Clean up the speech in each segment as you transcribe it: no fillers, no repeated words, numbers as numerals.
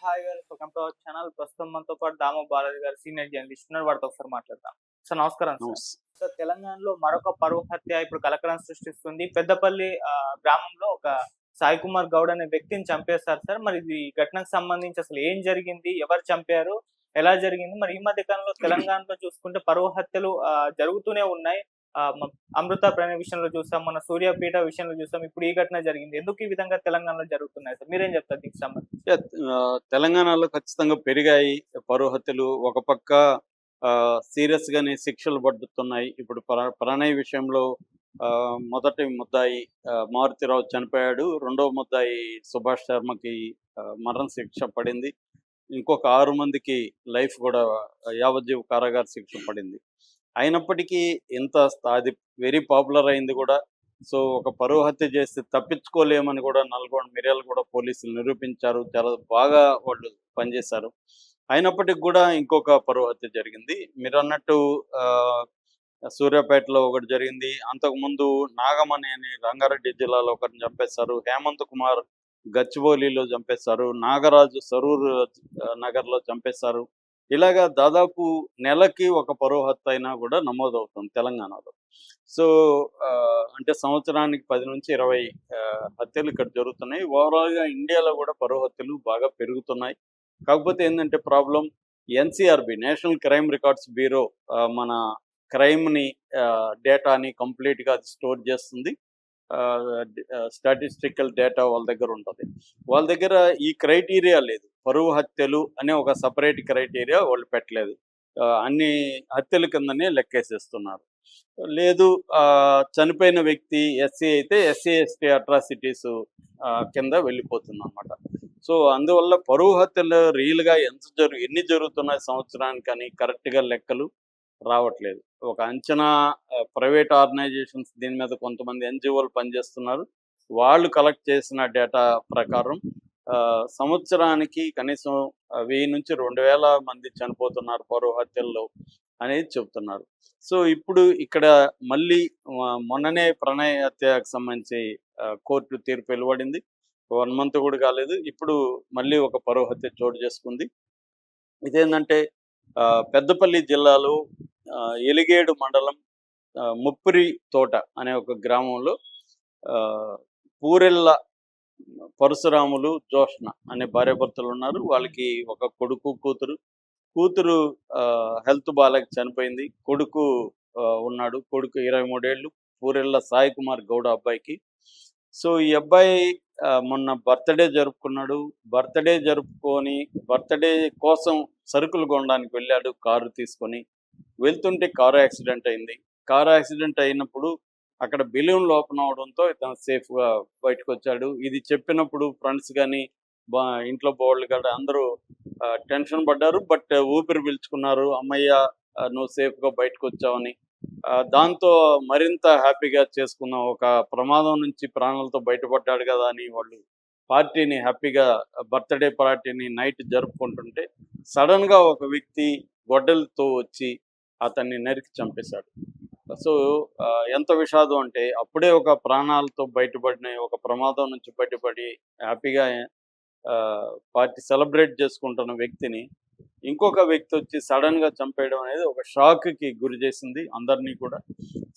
Hi గారు. Welcome to our channel. ప్రస్తుతం మనతో పాటు దాము బాలాజీ గారు సీనియర్ జర్నలిస్ట్ ఉన్నారు. వారితో ఒకసారి మాట్లాడదాం. సార్ నమస్కారం సార్. నమస్తే. సార్ తెలంగాణలో మరొక పరువు హత్య ఇప్పుడు కలకలం సృష్టిస్తుంది. పెద్దపల్లి గ్రామంలో ఒక సాయి కుమార్ గౌడ్ అనే వ్యక్తిని చంపేశారు సార్. మరి ఇది ఘటనకు సంబంధించి అసలు ఏం జరిగింది? ఎవరు చంపారు? ఎలా జరిగింది? మరి ఈ మధ్య కాలంలో తెలంగాణలో చూసుకుంటే పరువు హత్యలు జరుగుతూనే ఉన్నాయి. అమృత ప్రణయ్ విషయంలో చూసాం. మన సూర్యాపేట విషయంలో చూసాం. ఇప్పుడు ఈ ఘటన జరిగింది. ఎందుకు ఈ విధంగా తెలంగాణలో జరుగుతున్నాయి సార్? మీరేం చెప్తారు దీనికి సంబంధించి? యాహ్! తెలంగాణలో ఖచ్చితంగా పెరిగాయి పరువు హత్యలు. ఒక పక్క సీరియస్‌గానే శిక్షలు పడుతున్నాయి. ఇప్పుడు ప్రణయ్ విషయంలో మొదటి ముద్దాయి మారుతిరావు చనిపోయాడు. రెండవ ముద్దాయి సుభాష్ శర్మకి మరణ శిక్ష పడింది. ఇంకొక 6 మందికి లైఫ్ కూడా యావజ్జీవ కారాగార శిక్ష పడింది. అయినప్పటికీ అది వెరీ పాపులర్ అయింది కూడా. సో, ఒక పరువు హత్య చేస్తే తప్పించుకోలేమని కూడా నల్గొండ, మిర్యాలగూడ పోలీసులు నిరూపించారు. చాలా బాగా వాళ్ళు పనిచేశారు. అయినప్పటికి కూడా ఇంకొక పరువు హత్య జరిగింది. మీరన్నట్టు సూర్యాపేటలో ఒకటి జరిగింది. అంతకుముందు నాగమణి అని రంగారెడ్డి జిల్లాలో ఒకరిని చంపేశారు. హేమంత్ కుమార్ గచ్చిబౌలిలో చంపేశారు. నాగరాజు సరూర్ నగర్‌లో చంపేశారు. ఇలాగా దాదాపు నెలకి ఒక పరువు హత్య అయినా కూడా నమోదవుతుంది తెలంగాణలో. సో, అంటే సంవత్సరానికి 10-20 హత్యలు ఇక్కడ జరుగుతున్నాయి. ఓవరాల్‌గా ఇండియాలో కూడా పరువు హత్యలు బాగా పెరుగుతున్నాయి. కాకపోతే ఏందంటే problem NCRB national crime records bureau మన క్రైమ్‌ని డేటాని కంప్లీట్‌గా అది స్టోర్ చేస్తుంది. స్టాటిస్టికల్ డేటా వాళ్ళ దగ్గర ఉంటది. వాళ్ళ దగ్గర ఈ క్రైటీరియా లేదు. పరువు హత్యలు అనే ఒక సెపరేట్ క్రైటీరియా వాళ్ళు పెట్టలేదు. అన్ని హత్యల కిందనే లెక్కేసేస్తున్నారు. లేదు చనిపోయిన వ్యక్తి ఎస్సీ అయితే ఎస్సీ, ఎస్టీ అట్రాసిటీస్ కింద వెళ్ళిపోతుందన్నమాట. సో, అందువల్ల పరువు హత్యలు రియల్‌గా ఎన్ని జరుగుతున్నాయి సంవత్సరానికని కరెక్ట్‌గా లెక్కలు రావట్లేదు. ఒక అంచనా ప్రైవేట్ ఆర్గనైజేషన్స్ దీని మీద కొంతమంది ఎన్‌జీఓలు పనిచేస్తున్నారు. వాళ్ళు కలెక్ట్ చేసిన డేటా ప్రకారం సంవత్సరానికి కనీసం 1000-2000 మంది చనిపోతున్నారు పరువు హత్యల్లో అనేది చెప్తున్నారు. సో, ఇప్పుడు ఇక్కడ మళ్ళీ మొన్ననే ప్రణయ్ హత్యకు సంబంధించి కోర్టు తీర్పు వెలువడింది. 1 మంత్ కూడా కాలేదు. ఇప్పుడు మళ్ళీ ఒక పరువు హత్య చోటు చేసుకుంది. ఇదేంటంటే పెద్దపల్లి జిల్లాలో ఎలిగేడు మండలం ముప్పిరి తోట అనే ఒక గ్రామంలో పూరెళ్ళ పరశురాములు, జోష్న అనే భార్యాభర్తలు ఉన్నారు. వాళ్ళకి ఒక కొడుకు, కూతురు. కూతురు హెల్త్ బాలేక చనిపోయింది. కొడుకు ఉన్నాడు. కొడుకు 23 ఏళ్ళు. పూరెళ్ళ సాయి కుమార్ గౌడ అబ్బాయికి. సో, ఈ అబ్బాయి మొన్న బర్త్‌డే జరుపుకున్నాడు. బర్త్‌డే కోసం సరుకులు కొనడానికి వెళ్ళాడు కారు తీసుకొని. వెళ్తుంటే కారు యాక్సిడెంట్ అయింది. కారు యాక్సిడెంట్ అయినప్పుడు అక్కడ బెలూన్లు ఓపెన్ అవ్వడంతో ఇతను సేఫ్‌గా బయటకొచ్చాడు. ఇది చెప్పినప్పుడు ఫ్రెండ్స్ గాని, ఇంట్లో వాళ్ళు కూడా అందరూ టెన్షన్ పడ్డారు. బట్ ఊపిరి పీల్చుకున్నారు. హమ్మయ్య! నువ్వు సేఫ్‌గా బయటకొచ్చావని. దాంతో మరింత హ్యాపీగా చేసుకున్నాం. ఒక ప్రమాదం నుంచి ప్రాణాలతో బయటపడ్డాడు కదా అని వాళ్ళు పార్టీని హ్యాపీగా బర్త్‌డే పార్టీని నైట్ జరుపుకుంటుంటే సడన్‌గా ఒక వ్యక్తి గొడ్డలితో వచ్చి అతన్ని నరికి చంపేశాడు. సో, ఎంత విషాదం అంటే అప్పుడే ఒక ప్రాణాలతో బయటపడిన ఒక ప్రమాదం నుంచి బయటపడి హ్యాపీగా పార్టీ సెలబ్రేట్ చేసుకుంటున్న వ్యక్తిని ఇంకొక వ్యక్తి వచ్చి సడన్‌గా చంపేయడం అనేది ఒక షాక్‌కి గురి చేసింది అందరినీ కూడా.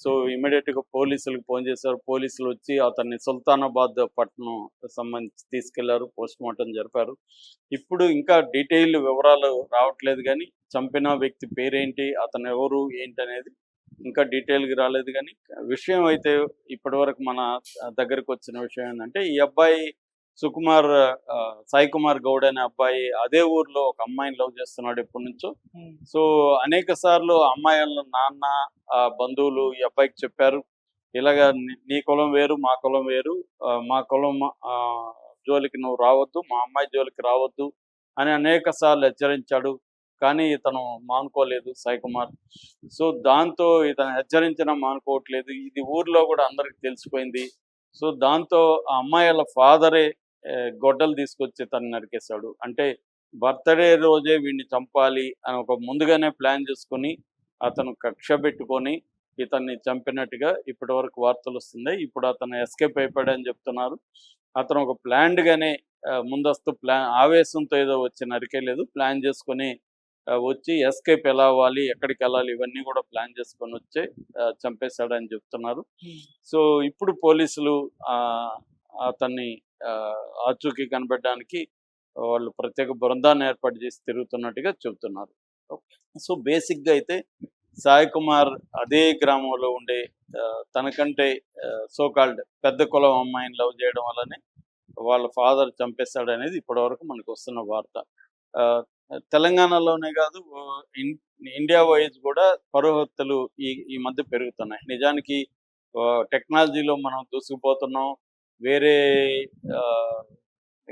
సో, ఇమ్మీడియేట్‌గా పోలీసులకు ఫోన్ చేశారు. పోలీసులు వచ్చి అతన్ని సుల్తానాబాద్ పట్టణం సంబంధించి తీసుకెళ్లారు. పోస్ట్‌మార్టం జరిపారు. ఇప్పుడు ఇంకా డీటెయిల్ వివరాలు రావట్లేదు గానీ, చంపిన వ్యక్తి పేరేంటి, అతను ఎవరు, ఏంటనేది ఇంకా డీటెయిల్‌గా రాలేదు గానీ, విషయం అయితే ఇప్పటివరకు మన దగ్గరకు వచ్చిన విషయం ఏంటంటే, ఈ అబ్బాయి సాయి కుమార్ గౌడ్ అనే అబ్బాయి అదే ఊర్లో ఒక అమ్మాయిని లవ్ చేస్తున్నాడు ఎప్పటినుంచో. సో, అనేక సార్లు అమ్మాయిల నాన్న, బంధువులు ఈ అబ్బాయికి చెప్పారు. ఇలాగ నీ కులం వేరు, మా కులం వేరు. మా కులం జోలికి నువ్వు రావద్దు, మా అమ్మాయి జోలికి రావద్దు అని అనేక సార్లు హెచ్చరించాడు. కానీ ఇతను మానుకోలేదు సాయి కుమార్. సో, దాంతో ఇతను హెచ్చరించినా మానుకోవట్లేదు. ఇది ఊర్లో కూడా అందరికి తెలిసిపోయింది. సో, దాంతో ఆ అమ్మాయిల ఫాదరే గొడ్డలు తీసుకొచ్చి తను నరికేశాడు. అంటే బర్త్‌డే రోజే వీడిని చంపాలి అని ఒక ముందుగానే ప్లాన్ చేసుకొని అతను కక్ష పెట్టుకొని ఇతన్ని చంపినట్టుగా ఇప్పటివరకు వార్తలు వస్తున్నాయి. ఇప్పుడు అతను ఎస్కేప్ అయిపోయాడని చెప్తున్నారు. అతను ఒక ప్లాన్డ్‌గానే ముందస్తు ప్లాన్ ఆవేశంతో ఏదో వచ్చి నరికేయలేదు, ప్లాన్ చేసుకొని వచ్చి ఎస్కేప్ ఎలా అవ్వాలి, ఎక్కడికి వెళ్ళాలి, ఇవన్నీ కూడా ప్లాన్ చేసుకొని వచ్చి చంపేశాడని చెప్తున్నారు. సో ఇప్పుడు పోలీసులు అతన్ని ఆచూకీ కనిపెట్టడానికి వాళ్ళు ప్రత్యేక బృందాన్ని ఏర్పాటు చేసి తిరుగుతున్నట్టుగా చెబుతున్నారు. సో బేసిక్గా అయితే సాయి కుమార్ అదే గ్రామంలో ఉండే తనకంటే సోకాల్డ్ పెద్ద కులం అమ్మాయిని లవ్ చేయడం వల్లనే వాళ్ళ ఫాదర్ చంపేస్తాడు అనేది ఇప్పటివరకు మనకు వస్తున్న వార్త. తెలంగాణలోనే కాదు, ఇండియా వైజ్ కూడా పరువు హత్యలు ఈ మధ్య పెరుగుతున్నాయి. నిజానికి టెక్నాలజీలో మనం దూసుకుపోతున్నాం, వేరే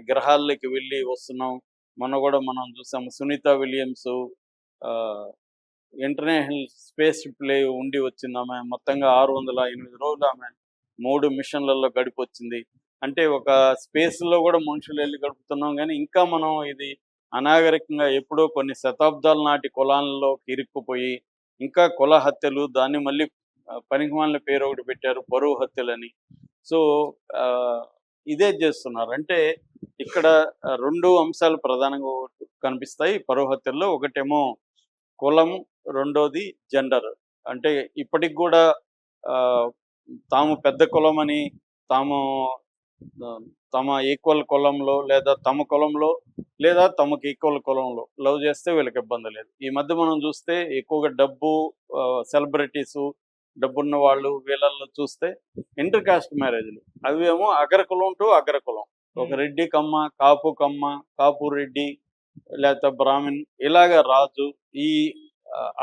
గ్రహాల్లోకి వెళ్ళి వస్తున్నాం. మనం చూసాము సునీత విలియమ్స్ ఇంటర్నేషనల్ స్పేస్ షిప్లో ఉండి వచ్చింది. ఆమె మొత్తంగా 608 రోజులు ఆమె 3 మిషన్లలో గడిపొచ్చింది. అంటే ఒక స్పేస్లో కూడా మనుషులు వెళ్ళి గడుపుతున్నాం, కానీ ఇంకా మనం ఇది అనాగరికంగా ఎప్పుడో కొన్ని శతాబ్దాల నాటి కులాలలో ఇరుక్కుపోయి ఇంకా కుల హత్యలు, దాన్ని మళ్ళీ పనికిమాలిన పేరు ఒకటి పెట్టారు పరువు హత్యలని. సో ఇదే చేస్తున్నారు. అంటే ఇక్కడ 2 అంశాలు ప్రధానంగా కనిపిస్తాయి పరువు హత్యల్లో. ఒకటేమో కులం, రెండోది జెండర్. అంటే ఇప్పటికి కూడా తాము పెద్ద కులం అని తమ ఈక్వల్ కులంలో లేదా తమ కులంలో లేదా తమకు ఈక్వల్ కులంలో లవ్ చేస్తే వీళ్ళకి ఇబ్బంది లేదు. ఈ మధ్య మనం చూస్తే ఎక్కువగా డబ్బు, సెలబ్రిటీసు, డబ్బున్న వాళ్ళు వీళ్ళల్లో చూస్తే ఇంటర్ కాస్ట్ మ్యారేజ్లు, అవేమో అగ్రకులం టు అగ్రకులం. ఒక రెడ్డి కమ్మ, కాపు కమ్మ, కాపు రెడ్డి, లేకపోతే బ్రాహ్మణ్, ఇలాగ రాజు. ఈ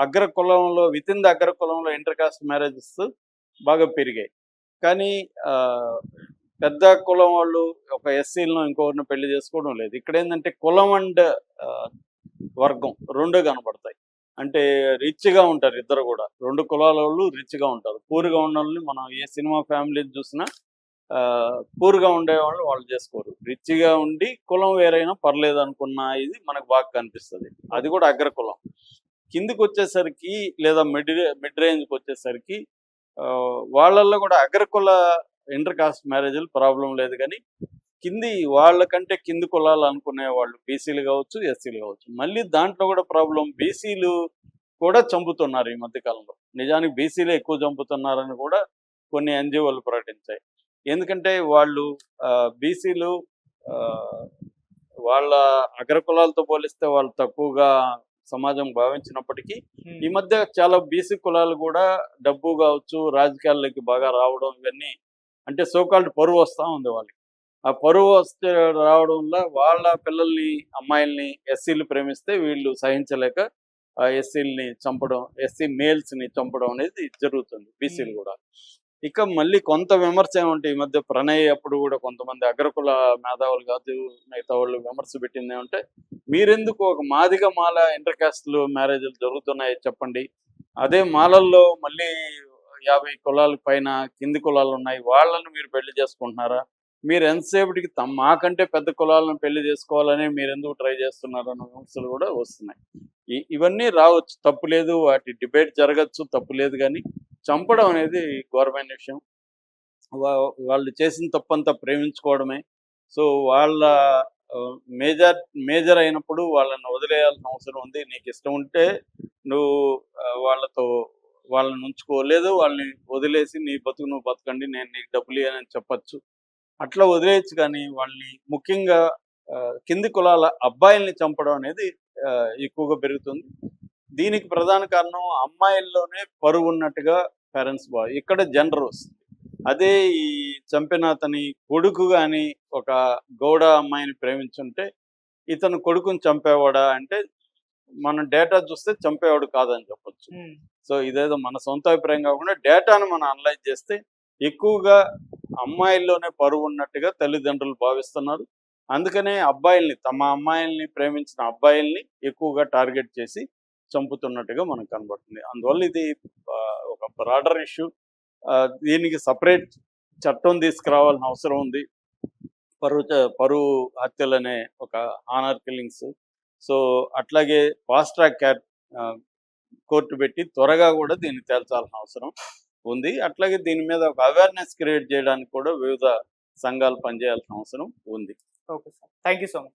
అగ్రకులంలో వితిన్ ద అగ్రకులంలో ఇంటర్ కాస్ట్ మ్యారేజెస్ బాగా పెరిగాయి. కానీ పెద్ద కులం వాళ్ళు ఒక ఎస్సీలను ఇంకొకరిని పెళ్లి చేసుకోవడం లేదు. ఇక్కడ ఏంటంటే కులం అండ్ వర్గం 2 కనబడతాయి. అంటే రిచ్గా ఉంటారు ఇద్దరు కూడా, 2 కులాల వాళ్ళు రిచ్గా ఉంటారు. పూర్గా ఉన్న వాళ్ళని మనం ఏ సినిమా ఫ్యామిలీ చూసినా పూర్గా ఉండేవాళ్ళు వాళ్ళు చేసుకోరు. రిచ్గా ఉండి కులం వేరైనా పర్లేదు అనుకున్న ఇది మనకు బాగా కనిపిస్తుంది. అది కూడా అగ్రకులం. కిందికి వచ్చేసరికి లేదా మిడ్ రేంజ్కి వచ్చేసరికి వాళ్ళల్లో కూడా అగ్రకుల ఇంటర్ కాస్ట్ మ్యారేజ్లు ప్రాబ్లం లేదు, కానీ వాళ్ళకంటే కింది కులాలు అనుకునే వాళ్ళు బీసీలు కావచ్చు, ఎస్సీలు కావచ్చు. మళ్ళీ దాంట్లో కూడా ప్రాబ్లం, బీసీలు కూడా చంపుతున్నారు ఈ మధ్యకాలంలో. నిజానికి బీసీలే ఎక్కువ చంపుతున్నారని కూడా కొన్ని ఎన్జిఓలు ప్రకటించాయి. ఎందుకంటే వాళ్ళు బీసీలు వాళ్ళ అగ్రకులాలతో పోలిస్తే వాళ్ళు తక్కువగా సమాజం భావించినప్పటికీ ఈ మధ్య చాలా బీసీ కులాలు కూడా డబ్బు కావచ్చు, రాజకీయాల్లోకి బాగా రావడం, ఇవన్నీ అంటే సోకాల్డ్ పరువు వస్తూ ఉంది వాళ్ళకి. ఆ పరువు వస్తే రావడం వల్ల వాళ్ళ పిల్లల్ని, అమ్మాయిల్ని ఎస్సీలు ప్రేమిస్తే వీళ్ళు సహించలేక ఎస్సీలని చంపడం, ఎస్సీ మేల్స్ని చంపడం అనేది జరుగుతుంది బీసీలు కూడా. ఇక మళ్ళీ కొంత విమర్శ ఏమంటే ఈ మధ్య ప్రణయ్ అప్పుడు కూడా కొంతమంది అగ్రకుల మేధావులు కాదు మిగతా వాళ్ళు విమర్శ పెట్టింది ఏమంటే, మీరెందుకు ఒక మాదిగ మాల ఇంటర్ కాస్ట్లు మ్యారేజ్లు జరుగుతున్నాయి చెప్పండి, అదే మాలల్లో మళ్ళీ 50 కులాల పైన కింది కులాలు ఉన్నాయి, వాళ్ళను మీరు పెళ్లి చేసుకుంటున్నారా? మీరు ఎంతసేపటికి మాకంటే పెద్ద కులాలను పెళ్లి చేసుకోవాలని మీరు ఎందుకు ట్రై చేస్తున్నారు అన్న విమర్శలు కూడా వస్తున్నాయి. ఇవన్నీ రావచ్చు, తప్పు లేదు, వాటి డిబేట్ జరగచ్చు, తప్పు లేదు. కానీ చంపడం అనేది ఘోరమైన విషయం. వాళ్ళు చేసిన తప్పంతా ప్రేమించుకోవడమే. సో వాళ్ళ మేజర్ అయినప్పుడు వాళ్ళని వదిలేయాల్సిన అవసరం ఉంది. నీకు ఇష్టం ఉంటే నువ్వు వాళ్ళని ఉంచుకోలేదు, వాళ్ళని వదిలేసి నీ బతుకు నువ్వు బతకండి, నేను నీకు డబ్బులు ఇవ్వనని చెప్పచ్చు, అట్లా వదిలేయచ్చు. కానీ వాళ్ళని ముఖ్యంగా కింది కులాల అబ్బాయిల్ని చంపడం అనేది ఎక్కువగా పెరుగుతుంది. దీనికి ప్రధాన కారణం అమ్మాయిల్లోనే పరువు ఉన్నట్టుగా పేరెంట్స్ ఇక్కడ జెండర్ వస్తుంది. అదే ఈ చంపిన అతని కొడుకు కానీ ఒక గౌడ అమ్మాయిని ప్రేమించుంటే ఇతను కొడుకుని చంపేవాడా అంటే మన డేటా చూస్తే చంపేవాడు కాదని చెప్పొచ్చు. సో ఇదేదో మన సొంత అభిప్రాయం కాకుండా డేటాను మనం అనలైజ్ చేస్తే ఎక్కువగా అమ్మాయిల్లోనే పరువు ఉన్నట్టుగా తల్లిదండ్రులు భావిస్తున్నారు. అందుకనే తమ అమ్మాయిల్ని ప్రేమించిన అబ్బాయిల్ని ఎక్కువగా టార్గెట్ చేసి చంపుతున్నట్టుగా మనకు కనబడుతుంది. అందువల్ల ఇది ఒక బ్రాడర్ ఇష్యూ. దీనికి సపరేట్ చట్టం తీసుకురావాల్సిన అవసరం ఉంది. పరువు హత్యలనే ఒక హానర్ కిల్లింగ్స్. సో అట్లాగే ఫాస్ట్ ట్రాక్ కోర్టు పెట్టి త్వరగా కూడా దీన్ని తేల్చాల్సిన అవసరం ఉంది. అట్లాగే దీని మీద ఒక అవేర్నెస్ క్రియేట్ చేయడానికి కూడా వివిధ సంఘాలు పనిచేయాల్సిన అవసరం ఉంది. Okay sir, thank you so much.